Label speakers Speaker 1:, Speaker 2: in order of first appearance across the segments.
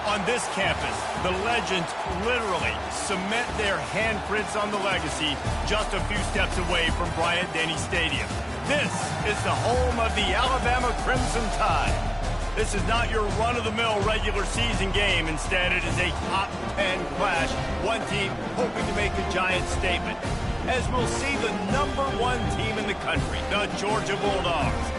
Speaker 1: On this campus, the legends literally cement their handprints on the legacy just a few steps away from Bryant-Denny Stadium. This is the home of the Alabama Crimson Tide. This is not your run-of-the-mill regular season game. Instead, it is a top 10 clash. One team hoping to make a giant statement. As we'll see the #1 team in the country, the Georgia Bulldogs,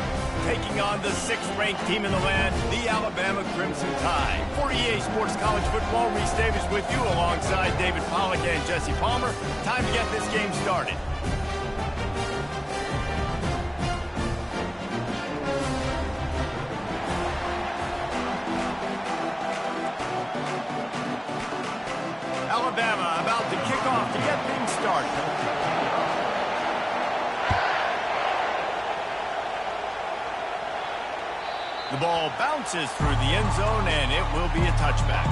Speaker 1: taking on the 6th-ranked team in the land, the Alabama Crimson Tide. For EA Sports College Football, Reese Davis with you alongside David Pollack and Jesse Palmer. Time to get this game started. Alabama about to kick off to get things started. The ball bounces through the end zone, and it will be a touchback.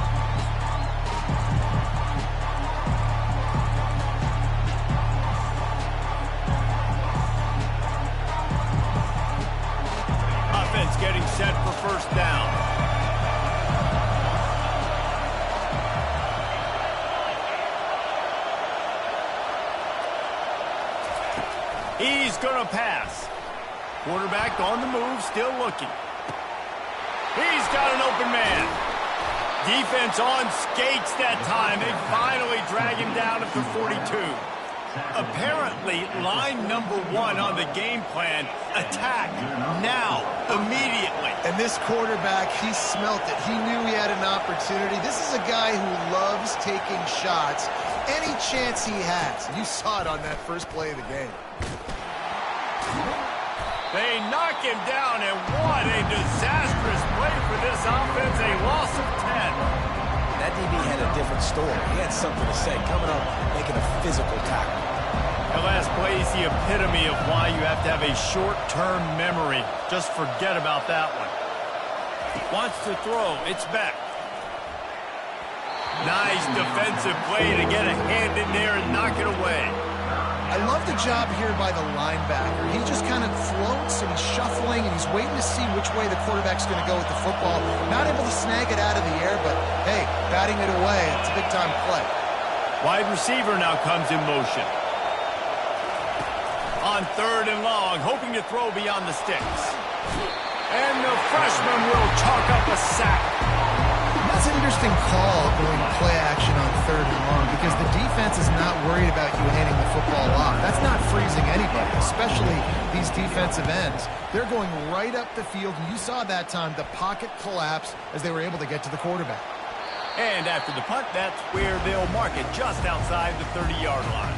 Speaker 1: Offense getting set for first down. He's going to pass. Quarterback on the move, still looking. He's got an open man. Defense on skates that time. They finally drag him down at the 42. Apparently, line #1 on the game plan, attack now, immediately.
Speaker 2: And this quarterback, he smelt it. He knew he had an opportunity. This is a guy who loves taking shots any chance he has. You saw it on that first play of the game.
Speaker 1: They knock him down, and what a disastrous play for this offense, a loss of 10.
Speaker 3: That DB had a different story. He had something to say, coming up, making a physical tackle.
Speaker 1: The last play is the epitome of why you have to have a short-term memory. Just forget about that one. Wants to throw, it's back. Nice defensive play to get a hand in there and knock it away.
Speaker 2: I love the job here by the linebacker. He just kind of floats and he's shuffling and he's waiting to see which way the quarterback's going to go with the football. Not able to snag it out of the air, but hey, batting it away. It's a big-time play.
Speaker 1: Wide receiver now comes in motion. On 3rd and long, hoping to throw beyond the sticks. And the freshman will chalk up a sack.
Speaker 2: That's an interesting call, going play action on 3rd and long, because the defense is not worried about you handing the football off. That's not freezing anybody, especially these defensive ends. They're going right up the field, and you saw that time the pocket collapse as they were able to get to the quarterback.
Speaker 1: And after the punt, that's where they'll mark it, just outside the 30-yard line.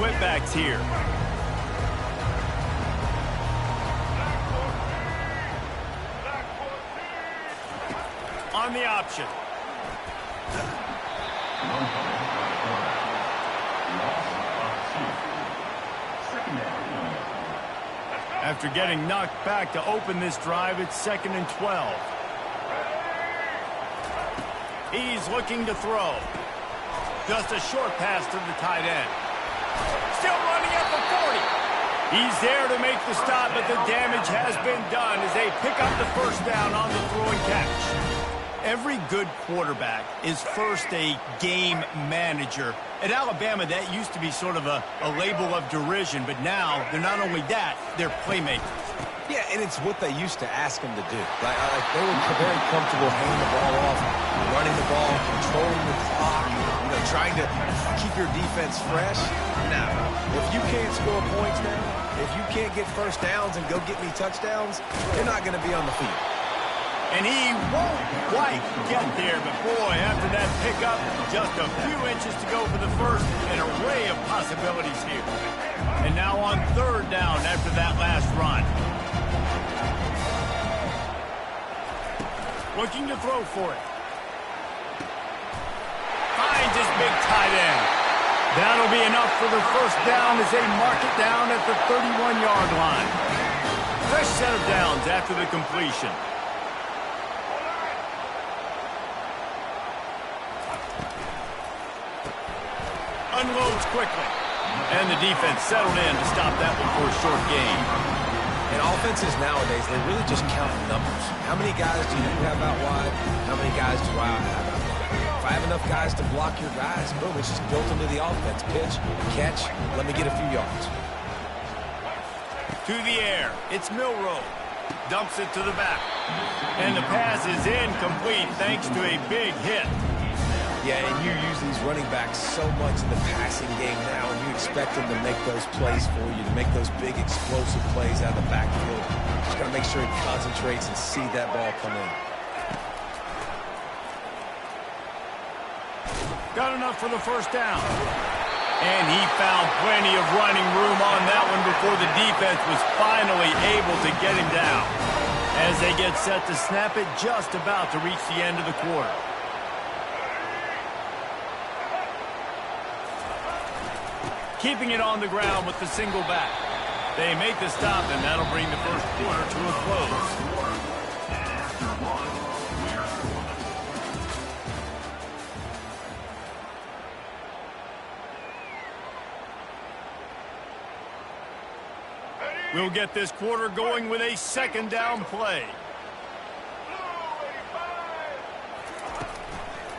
Speaker 1: Split-backs here. On the option. After getting knocked back to open this drive, it's 2nd and 12. He's looking to throw. Just a short pass to the tight end. Still running at the 40. He's there to make the stop, but the damage has been done as they pick up the first down on the throw and catch. Every good quarterback is first a game manager. At Alabama, that used to be sort of a label of derision, but now they're not only that, they're playmakers.
Speaker 3: Yeah, and it's what they used to ask him to do. Like they were very comfortable handing the ball off, running the ball, controlling the clock, trying to keep your defense fresh. Now, if you can't score points now, if you can't get first downs and go get me touchdowns, you're not going to be on the field.
Speaker 1: And he won't quite get there, but boy, after that pickup, just a few inches to go for the first, an array of possibilities here. And now on 3rd down after that last run. Looking to throw for it. Finds his big tight end. That'll be enough for the first down as they mark it down at the 31-yard line. Fresh set of downs after the completion. unloads quickly. And the defense settled in to stop that one for a short gain.
Speaker 3: And offenses nowadays, they really just count numbers. How many guys do you have out wide? How many guys do I have out wide? If I have enough guys to block your guys, boom, it's just built into the offense. Pitch, catch, let me get a few yards.
Speaker 1: To the air, it's Milroe. Dumps it to the back. And the pass is incomplete thanks to a big hit.
Speaker 3: Yeah, and you use these running backs so much in the passing game now, and you expect them to make those plays for you, to make those big explosive plays out of the backfield. Just got to make sure he concentrates and see that ball come in.
Speaker 1: Got enough for the first down. And he found plenty of running room on that one before the defense was finally able to get him down. As they get set to snap it, just about to reach the end of the quarter. Keeping it on the ground with the single back. They make the stop, and that'll bring the first quarter to a close. We'll get this quarter going with a second down play.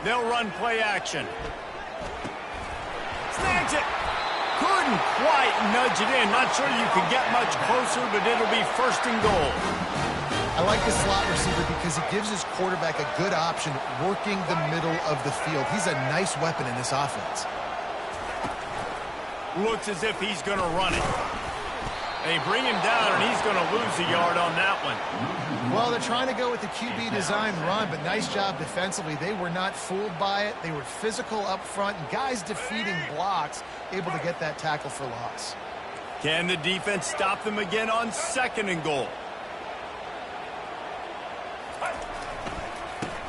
Speaker 1: They'll run play action. Snags it. Couldn't quite nudge it in. Not sure you could get much closer, but it'll be first and goal.
Speaker 2: I like the slot receiver because he gives his quarterback a good option working the middle of the field. He's a nice weapon in this offense.
Speaker 1: Looks as if he's going to run it. They bring him down, and he's going to lose a yard on that one.
Speaker 2: Well, they're trying to go with the QB design run, but nice job defensively. They were not fooled by it. They were physical up front, and guys defeating blocks, able to get that tackle for loss.
Speaker 1: Can the defense stop them again on second and goal?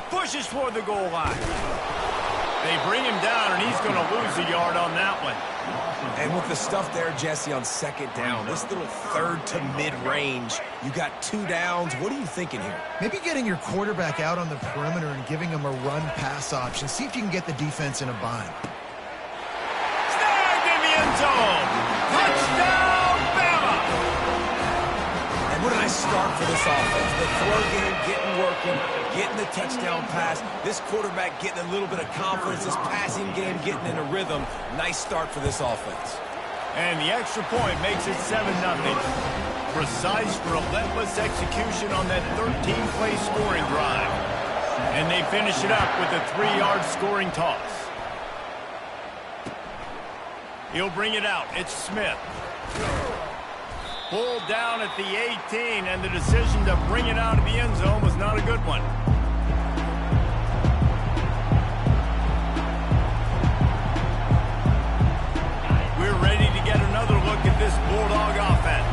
Speaker 1: Pushes toward the goal line. They bring him down, and he's going to lose a yard on that one.
Speaker 3: And with the stuff there, Jesse, on second down, this little third to mid-range, you got 2 downs. What are you thinking here?
Speaker 2: Maybe getting your quarterback out on the perimeter and giving him a run-pass option. See if you can get the defense in a bind.
Speaker 1: Snagged in the end zone. Touchdown, Bama!
Speaker 3: And what a nice start for this offense. The throw game getting working, getting the touchdown pass. This quarterback getting a little bit of confidence. This passing game getting in a rhythm. Nice start for this offense.
Speaker 1: And the extra point makes it 7-0. Precise, relentless execution on that 13-play scoring drive. And they finish it up with a 3-yard scoring toss. He'll bring it out. It's Smith. Pulled down at the 18, and the decision to bring it out of the end zone was not a good one. We're ready to get another look at this Bulldog offense.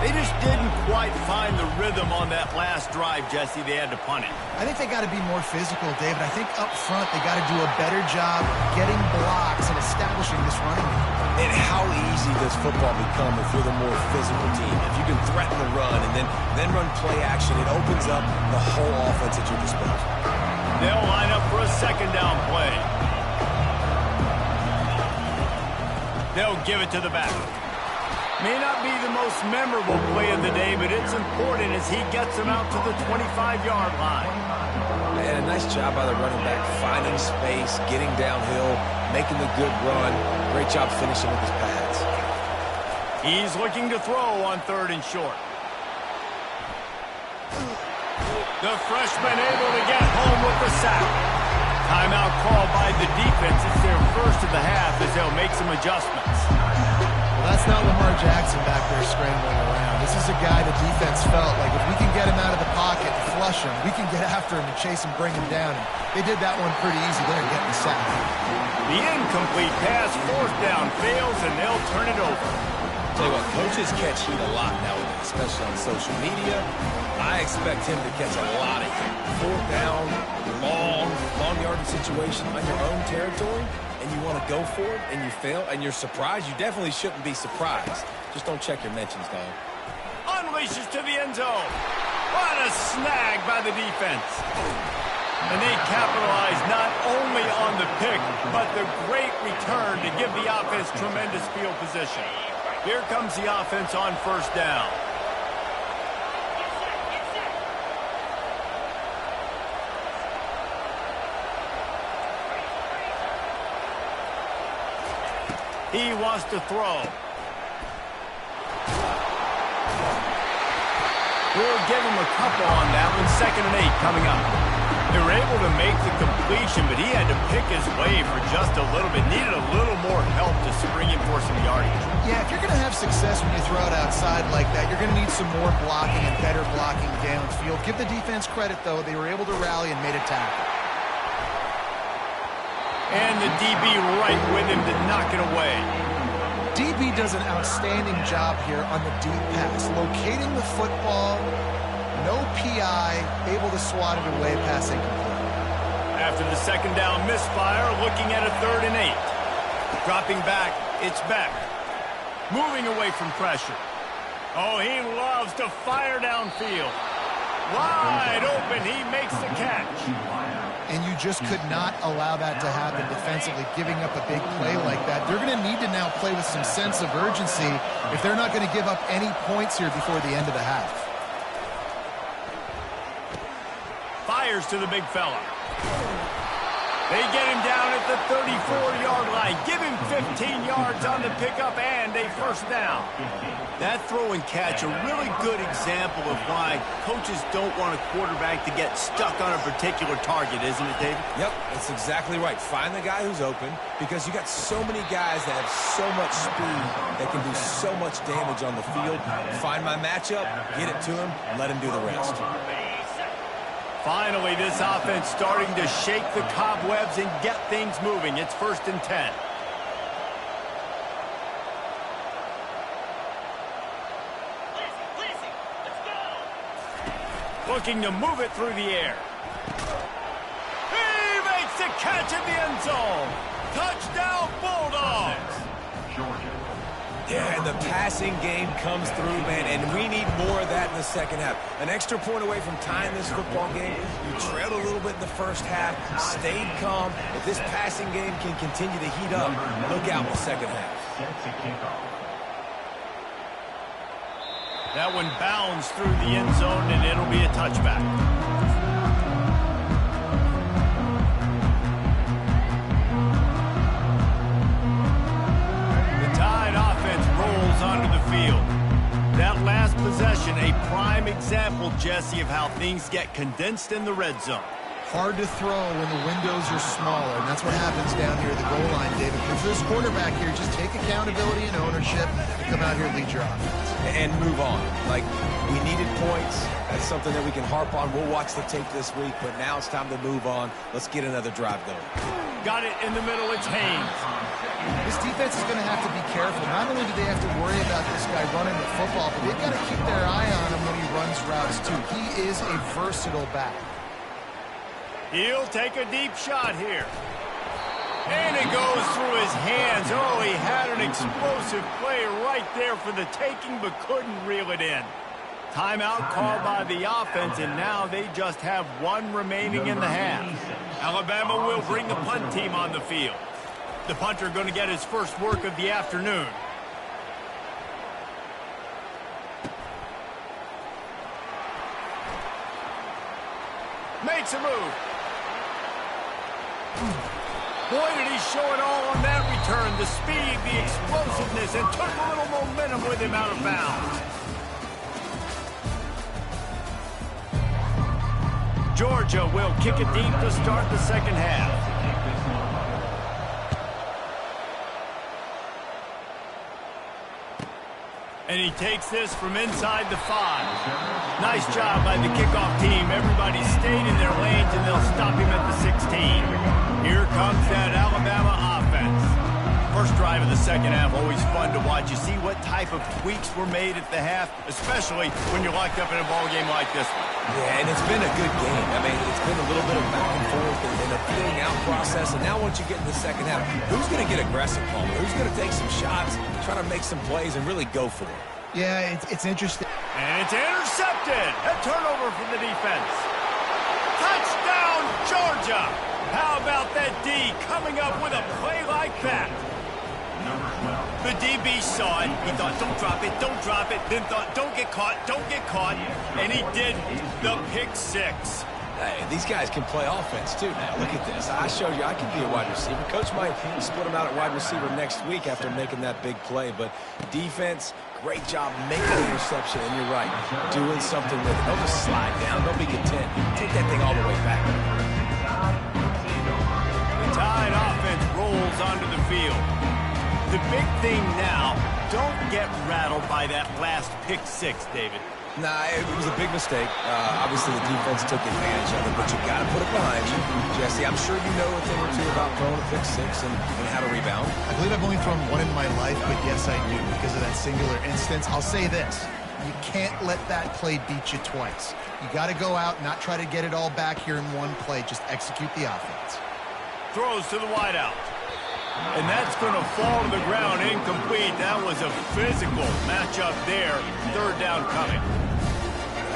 Speaker 1: They just didn't quite find the rhythm on that last drive, Jesse. They had to punt it.
Speaker 2: I think they got to be more physical, David. I think up front they got to do a better job getting blocks and establishing this running game.
Speaker 3: And how easy does football become if you're the more physical team? If you can threaten the run and then run play action, it opens up the whole offense at your disposal.
Speaker 1: They'll line up for a second down play. They'll give it to the back. May not be the most memorable play of the day, but it's important as he gets them out to the 25-yard line.
Speaker 3: And a nice job by the running back, finding space, getting downhill, making the good run. Great job finishing with his pads.
Speaker 1: He's looking to throw on 3rd and short. The freshman able to get home with the sack. Timeout called by the defense. It's their first of the half as they'll make some adjustments.
Speaker 2: Well, that's not Lamar Jackson back there scrambling around. This is a guy the defense felt like if we can get him out of the pocket and flush him, we can get after him and chase him, bring him down. And they did that one pretty easy there, getting the sack.
Speaker 1: The incomplete pass, 4th down, fails, and they'll turn it over.
Speaker 3: Tell you what, coaches catch heat a lot nowadays, especially on social media. I expect him to catch a lot of heat. 4th down, long yardage situation on your own territory, and you want to go for it, and you fail, and you're surprised. You definitely shouldn't be surprised. Just don't check your mentions, dog.
Speaker 1: Unleashes to the end zone. What a snag by the defense. And they capitalize not only on the pick, but the great return to give the offense tremendous field position. Here comes the offense on first down. He wants to throw. We'll give him a couple on that one. 2nd and 8 coming up. They were able to make the completion, but he had to pick his way for just a little bit. Needed a little more help to spring him for some yardage.
Speaker 2: Yeah, if you're going to have success when you throw it outside like that, you're going to need some more blocking and better blocking downfield. Give the defense credit, though. They were able to rally and made a tackle.
Speaker 1: And the DB right with him to knock it away.
Speaker 2: DB does an outstanding job here on the deep pass. Locating the football, no PI, able to swat it away, pass incomplete.
Speaker 1: After the 2nd down misfire, looking at a 3rd and 8. Dropping back, it's Beck. Moving away from pressure. Oh, he loves to fire downfield. Wide open, he makes the catch.
Speaker 2: And you just could not allow that to happen defensively, giving up a big play like that. They're going to need to now play with some sense of urgency if they're not going to give up any points here before the end of the half.
Speaker 1: Fires to the big fella. They get him down at the 34-yard line. Give him 15 yards on the pickup and a 1st down. That throw and catch, a really good example of why coaches don't want a quarterback to get stuck on a particular target, isn't it, David?
Speaker 3: Yep, that's exactly right. Find the guy who's open because you got so many guys that have so much speed that can do so much damage on the field. Find my matchup, get it to him, and let him do the rest.
Speaker 1: Finally, this offense starting to shake the cobwebs and get things moving. It's 1st and 10. Looking to move it through the air. He makes the catch in the end zone. Touchdown, Bulldogs.
Speaker 4: Georgia.
Speaker 3: Yeah, and the passing game comes through, man, and we need more of that in the 2nd half. An extra point away from tying this football game. You trailed a little bit in the 1st half, stayed calm. If this passing game can continue to heat up, look out in the 2nd half.
Speaker 1: That one bounds through the end zone, and it'll be a touchback. Onto the field. That last possession, a prime example, Jesse, of how things get condensed in the red zone.
Speaker 2: Hard to throw when the windows are smaller, and that's what happens down here at the goal line, David. If this quarterback here, just take accountability and ownership and come out here and lead your offense.
Speaker 3: And move on. Like, we needed points. That's something that we can harp on. We'll watch the tape this week, but now it's time to move on. Let's get another drive going.
Speaker 1: Got it in the middle. It's Haynes.
Speaker 2: This defense is going to have to be careful. Not only do they have to worry about this guy running the football, but they've got to keep their eye on him when he runs routes, too. He is a versatile back.
Speaker 1: He'll take a deep shot here. And it goes through his hands. Oh, he had an explosive play right there for the taking, but couldn't reel it in. Timeout called by the offense, and now they just have one remaining in the half. Alabama will bring the punt team on the field. The punter going to get his first work of the afternoon. Makes a move. Boy, did he show it all on that return. The speed, the explosiveness, and took a little momentum with him out of bounds. Georgia will kick it deep to start the 2nd half. And he takes this from inside the 5. Nice job by the kickoff team. Everybody stayed in their lanes, and they'll stop him at the 16. Here comes that Alabama offense. First drive of the 2nd half, always fun to watch. You see what type of tweaks were made at the half, especially when you're locked up in a ball game like this one.
Speaker 3: Yeah, and it's been a good game. I mean, it's been a little bit of back and forth and a feeling out process. And now once you get in the 2nd half, who's going to get aggressive, Paul? Who's going to take some shots, try to make some plays, and really go for it?
Speaker 2: Yeah, it's interesting.
Speaker 1: And it's intercepted. A turnover for the defense. Touchdown, Georgia! How about that D coming up with a play like that? The DB saw it. He thought, don't drop it, don't drop it. Then thought, don't get caught, don't get caught. And he did the pick six.
Speaker 3: Hey, these guys can play offense, too. Now, look at this. I showed you I can be a wide receiver. Coach might split him out at wide receiver next week after making that big play. But defense, great job making the interception. And you're right, doing something with it. Don't just slide down. Don't be content. Take that thing all the way back.
Speaker 1: The Tide offense rolls onto the field. The big thing now, don't get rattled by that last pick six, David.
Speaker 3: Nah, it was a big mistake. Obviously, the defense took advantage of it, but you got to put it behind you. Jesse, I'm sure you know a thing or two about throwing a pick six and how to rebound.
Speaker 2: I believe I've only thrown one in my life, but yes, I do because of that singular instance. I'll say this. You can't let that play beat you twice. You got to go out, not try to get it all back here in one play. Just execute the offense.
Speaker 1: Throws to the wideout. And that's going to fall to the ground incomplete. That was a physical matchup there. Third down coming.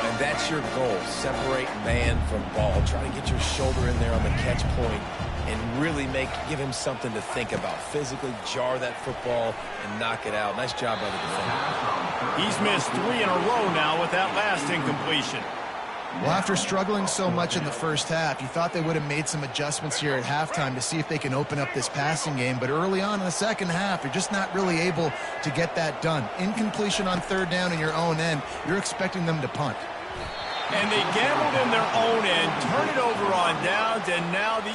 Speaker 3: And that's your goal. Separate man from ball. Try to get your shoulder in there on the catch point and really give him something to think about. Physically jar that football and knock it out. Nice job by the defender.
Speaker 1: He's missed 3 in a row now with that last incompletion.
Speaker 2: Well, after struggling so much in the first half, you thought they would have made some adjustments here at halftime to see if they can open up this passing game. But early on in the second half, you're just not really able to get that done. Incompletion on third down in your own end, you're expecting them to punt.
Speaker 1: And they gambled in their own end, turn it over on downs, and now the